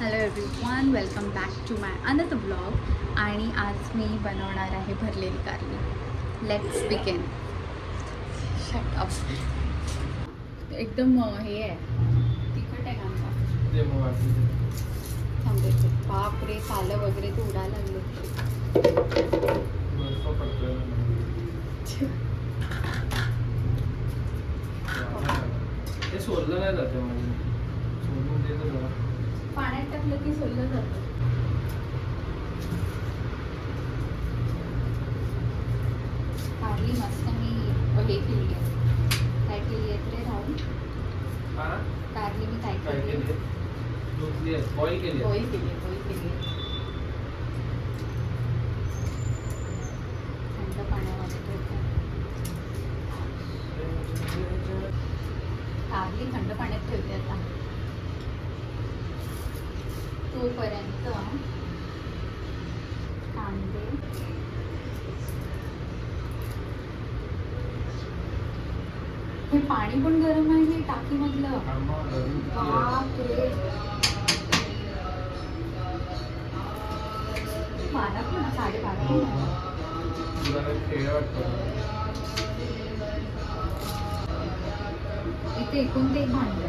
Hello everyone, welcome back to my another blog. आणि आज मी बनवणार आहे भरलेली कारली. Let's begin. Shut up. एकदम हे आहे, तिखट आहे कांदा. थांबते. बाप रे, पालं वगैरे ते उडायला लागले. ते सोडलं नाही जाते म्हणजे सोडून देतो जरा पाण्यात टाकलं की सोललं जातं. कारली मस्त मी हे केली आहे. काय केली आहे रे राहून? कारली मी काय केली आहे? धुतली आहे, बॉईल केली आहे. बॉईल केली आहे. थंड पाण्यामध्ये ठेवते. कारली थंड पाण्यात ठेवते आता. तोपर्यंत कांदे, हे पाणी पण गरम आहे हे टाकीमधलं. बापरे, 12 पण 12:30. इथे एकूण ते भांड नाही.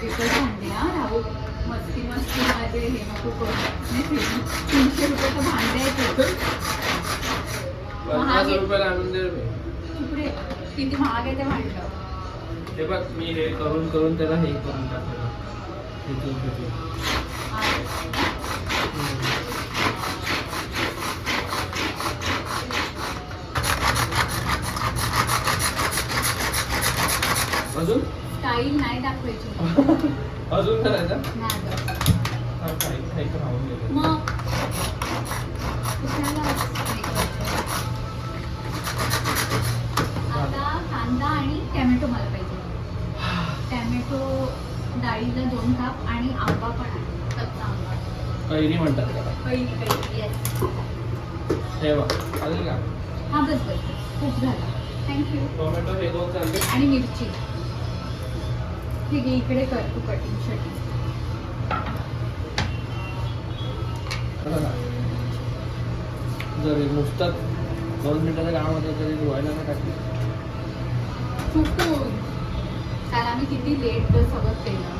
एकच भांडे हा राहू. मस्ती मध्ये हे नको करू. 300 रुपयाचं भांडे आहे ते. 50 रुपयाला आणून दे. तुकडे किती महाग आहे ते भांड. हे बघ, मी हे करून करून त्याला हे करून टाकलं. अजून स्टाईल नाही दाखवायची. अजून करायचं नाही गं. खायचं राहून गेलं. मग कशाला हे करायचं? आता कांदा आणि टॅमॅटो मला पाहिजे. टॅमॅटो डाळीला 2 काप आणि आंबा पण आहे, कच्चा आंबा. कैरी म्हणतात त्याला. कैरी येस. हे बघ, चालेल का? हा बस खूप झाला. थँक्यू. टोमॅटो हे 2 चालते. आणि मिरची. ठीक आहे, इकडे कर तू कटिंग शटिंग. जर नुसतं 2 मिनिटाचं काम होतं तरी धुवायला नाही टाकली. चुकून काल आम्ही किती लेट सगळं केलं.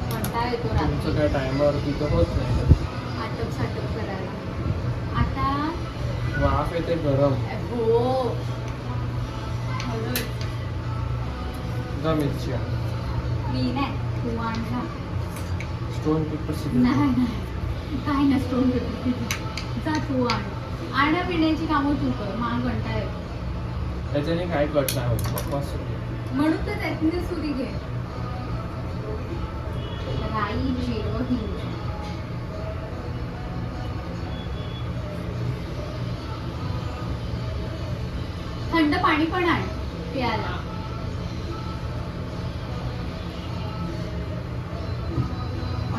कंटाळा येतो तुमचं रात्री काय टायमावरती तर होत नाही. आटप साटप करायला. आता वाफ येते गरम. हो, जा मिरची आण. मी नाही, तू आण ना. स्टोन पेपर नाही काय नसतो. जा तू आण पिण्याची कामं तू कर. मला कंटाळा येतो. त्याच्याने काय कट नाही होत. मस्त. म्हणून तर त्यातून सुरी घे. राई, जिरं, हिंग. थंड पाणी पण आण प्यायला.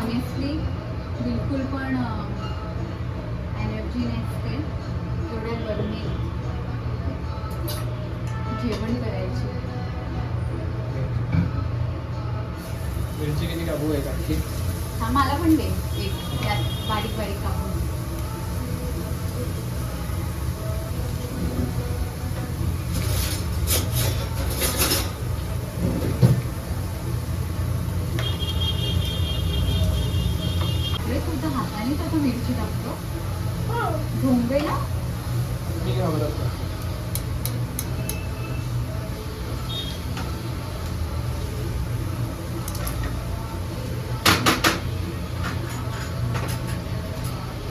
ऑनेस्टली बिलकुल पण एनर्जी नसते एवढ्या गरमीत जेवण करायची. मिरची किती कापू आहे का? हा मला पण दे एक, त्यात बारीक बारीक कापून. तुझ्या हातानेच आता मिरची टाकतो. झोंबेला मी घाबरत नाही.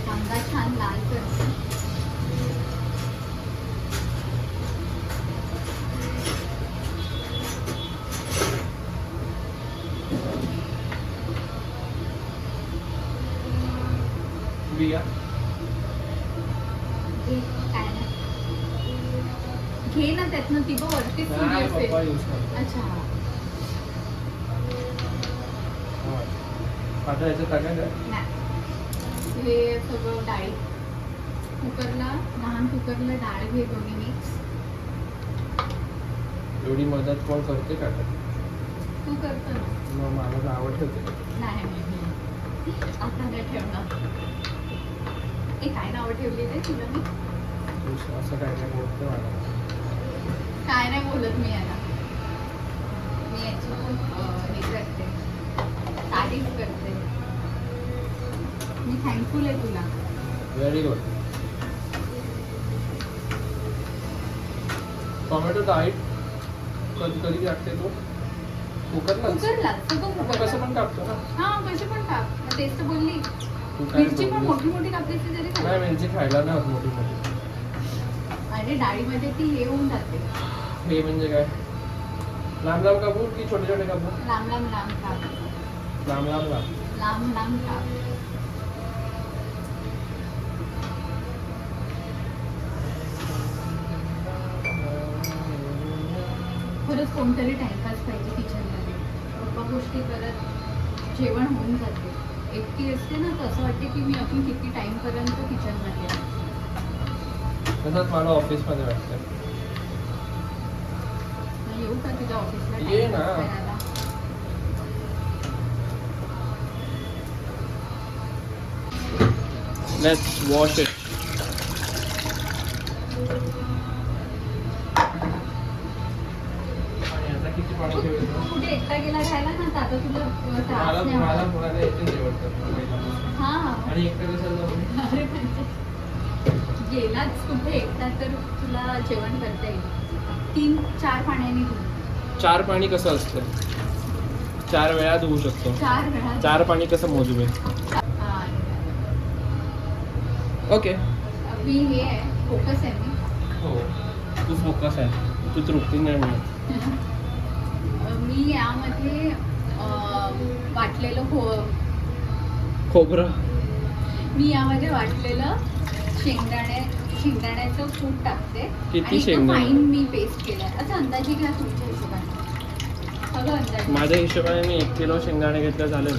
कांदा छान लाल करते. बिया काय नाही घे ना त्यातनं. ती बघ वरती नाही असेल. पप्पा यूज करतो. अच्छा, आता याच्यात टाकायचं. नाही हे सगळं डाळी कुकरला, लहान कुकरला डाळ घे दोन्ही मिक्स. एवढी मदत कोण करते का तू करतो ना? मग मला तर आवड होते. नाही आता नाही ठेवणार. काय नावं ठेवली रे तुला मी? असं काय काय बोलते मला. काय नाही बोलत मी याला. मी याची खूप हे करते, तारीफ करते. मी थँकफुल आहे तुला. Very good. टोमॅटो डाईट कधी कधी टाकते तू कुकरला? कुकरला सगळं कुकरला. कसं पण टाकतो ना. हा कशी पण टाक. तेच तर बोलली. तू काय मिरची पण बोललीस? मोठी मोठी कापायची तरी नाही चालेल. मिरची खायला नाही होत मोठी मोठी. अरे डाळीमध्ये ती हे होऊन जाते. हे म्हणजे काय? लांब लांब कापू की छोटे छोटे कापू? लांब लांब लांब काप. लांब लांब लांब. लांब लांब काप. खरंच कोणतरी टाइमपास पाहिजे किचनमध्ये. गप्पा गोष्टी करत जेवण होऊन जाते. एकटी असते ना तर असं वाटते की मी अजून किती टाइमपर्यंत किचनमध्ये आहे. तसंच मला ऑफिसमध्ये वाटतं. मग येऊ का तुझ्या ऑफिसला ये time ना. pass करायला? Let's wash it. आणि आता किती पाणी ठेवायचं? कुठे एकटा गेला राहिला ना तर आता तुला त्रास मला नाही मला होणार. थोडा येते जेवण करतो. हा आणि एकटं कसं जाऊ? अरे म्हणजे गेलाच कुठे एकटा तर तुला जेवण करता येईल. 3-4 पाण्याने धु. 4 पाणी कसं असतं? 4 वेळा धुवू शकतो. 4 वेळा. 4 पाणी कसं मोजू मी? हा. ओके. मी हे आहे फोकस आहे मी. हो तू फोकस आहे. तू तृप्ती नाही मिळत. मी यामध्ये वाटलेलं खोबरं. मी यामध्ये वाटलेलं शेंगदाण्याचं कूट टाकते. किती आणि शेंगदाणे? फाईन मी पेस्ट केलाय. अच्छा अंदाजे घ्या तुमच्या हिशोबाने. सगळं अंदाजे. माझ्या हिशोबाने मी 1 किलो शेंगदाणे घेतलं चालेल.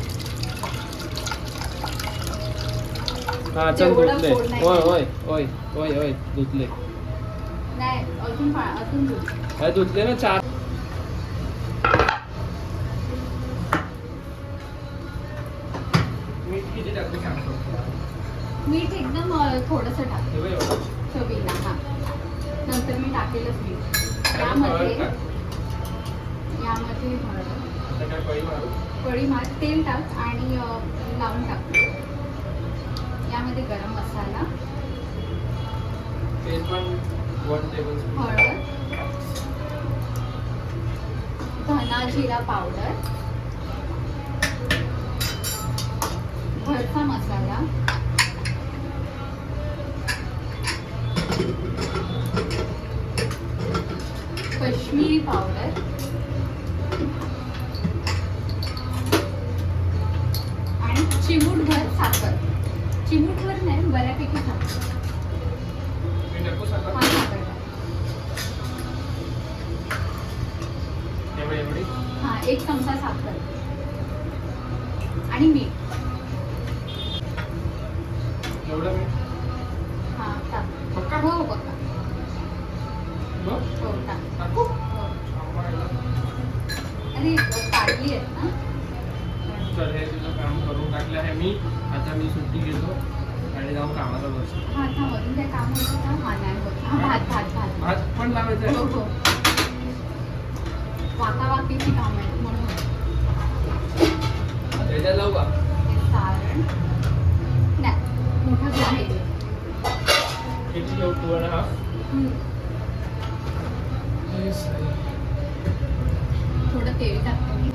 हा चल तेवढं धुतले. गोड नाही. ओय ओय ओय ओय ओय धुतले. नाही अजून दूध. अरे धुतले ना 4. मीठ किती टाकू सांगतो. मीठ एकदम थोडंसं टाक. हे बघ एवढं. चवीला. हा नंतर मी टाकेलच मीठ. आणि हळद टाक. यामध्ये हळद. आता काय पळी मारू? कढी मार. तेल टाक आणि लावून टाक. यामध्ये गरम मसाला, तेल पण 1 टेबलस्पून. हळद, धना जिरा पावडर, भरता मसाला, काश्मीरी पावडर, आणि चिमूटभर साखर. चिमूटभर नाही बऱ्यापैकी साखर. मी टाकू साखर? हा साखर टाक. एवढी? हा 1 चमचा साखर आणि मीठ. एवढं मी हा टाक. पक्का? हो बघा. बघ हो टाक. टाकू? हो. थांबायला. अरे काढली आहेत ना. चल हे तुझं काम करून टाकलं आहे मी. आता मी सुट्टी घेतो आणि जाऊन कामाला बसतो. हा था वरून काय काम होतं का? हा नाही होत. हा भात भात भात. भात पण लावायचं हो आहे? हो. वाकावाकीची काम आहेत म्हणून. त्याच्यात लावू का? हे सारण नाही मोठा गूळ आहे. किती घेऊ? 2.5? थोडं तेल टाकते मी.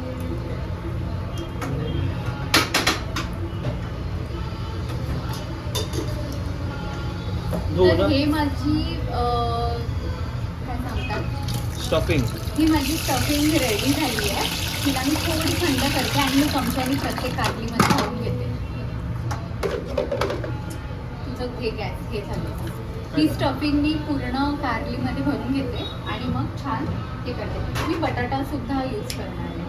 तर हे माझी काय सांगतात स्टफिंग. ही माझी स्टफिंग रेडी झाली आहे. तिला मी थोडी थंड करते आणि मी चमच्याने प्रत्येक कारलीमध्ये घालून घेते. तुझं हे गॅस हे झालं. ही स्टफिंग मी पूर्ण कारलीमध्ये भरून घेते आणि मग छान हे करते. मी बटाटा सुद्धा यूज करणार आहे.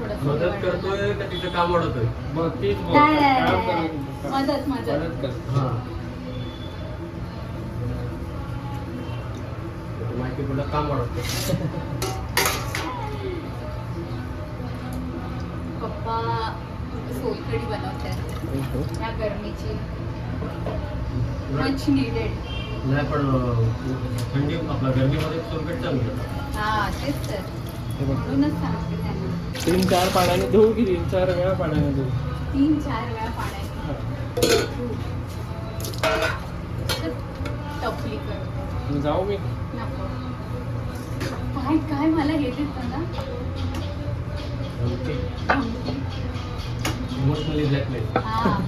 थोडंसं मदत बटाटा. करतोय का तिचं काम वाढवतोय? मग तीच बोल. नाही, नाही, काम नाही. कर. मदत मदत कर. हा. की तुला काम वाढवते. पप्पा सोलकढी बनवतात या गरमीची. Much needed. नाही पण थंडी आपला गरमीमध्ये सोलकट चालू होतं. हा तेच तर म्हणूनच सांगते त्यांना 3-4 पाण्याने धुवू की 3-4 वेळा पाण्याने धुवू. 3-4 वेळा पाण्याने टपली करतो. जाऊ मी नको. काय काय मला हे देतं ना इमोशनली ब्लॅकमेल. हा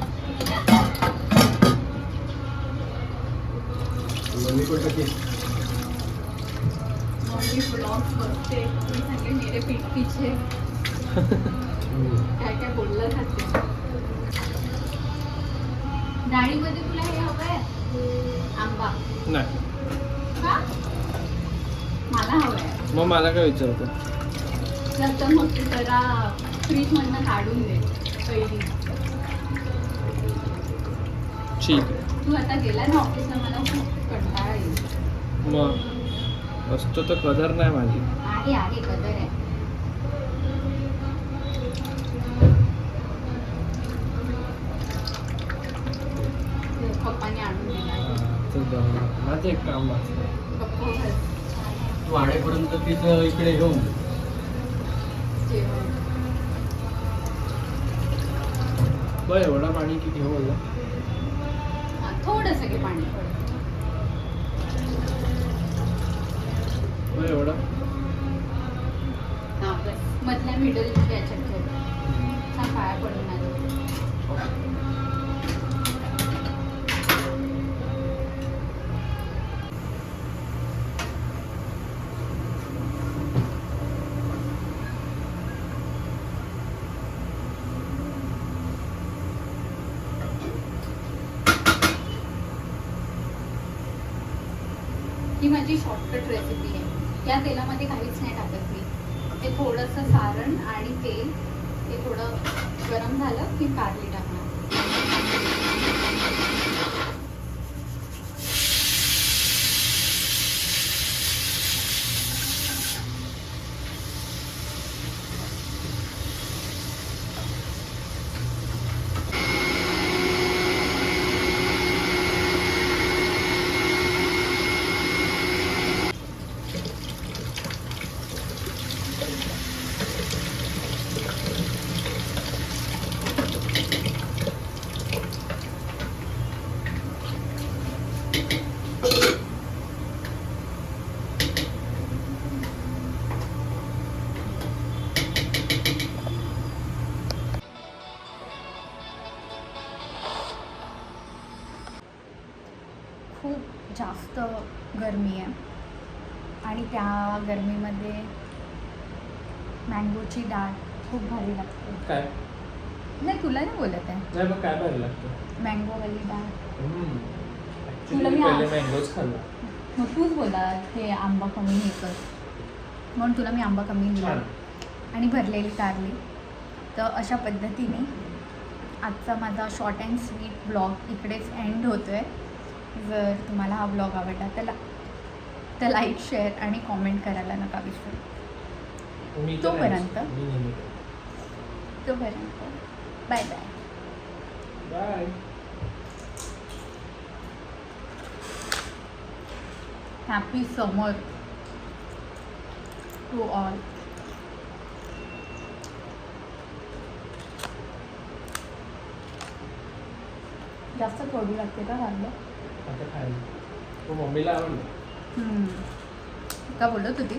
मम्मी पण कशी मम्मी ब्लॉग्स बघते. मी सांगते मेरे पीठ पीछे काय काय बोललं जाते. डाळीमध्ये तुला हे हवंय आंबा नाही. का मला हवंय. मग मला काय विचारतो. तर मग ते जरा फ्रीजमधनं काढून दे पहिली. ठीक आहे. तू आता गेला ना ऑफिसला मला खूप कंटाळा येईल. मग असतो तर कदर नाही माझी. आहे आहे कदर आहे. पप्पाने आणून दिला. माझं एक काम वाचतं. पप्पा बस तू आडेपर्यंत तिथं इकडे घेऊन जेवण. बरं एवढा पाणी किती हो बोलला. थोडं सगळे पाणी पडतं. बरं एवढा हा बस मधल्या मिडल याच्यात ठेव. छान पाया पडून आलं. ही माझी शॉर्टकट रेसिपी आहे. या तेलामध्ये काहीच नाही टाकत मी. ते थोडंसं सारण आणि तेल ते थोडं गरम झालं की कारली टाकणार. खूप जास्त गरमी आहे आणि त्या गरमीमध्ये मँगोची डाळ खूप भारी लागते. काय नाही तुला नाही बोलत आहे. नाही मग काय भारी लागतं. मँगोवाली डाळ. तुला मी मँगोच खाल्ला. मग तूच बोला हे आंबा कमी हे कर म्हणून तुला मी आंबा कमी दिला आणि भरलेली कारली. तर अशा पद्धतीने आजचा माझा शॉर्ट अँड स्वीट ब्लॉग इकडेच एंड होतो आहे. जर तुम्हाला हा ब्लॉग आवडला तर लाईक शेअर आणि कॉमेंट करायला नका विसरू. तोपर्यंत bye bye. Bye. Happy summer to all. जास्त कडू लागते का लागलं. आता खायला तो मम्मीला आवडलं. का बोलत होती.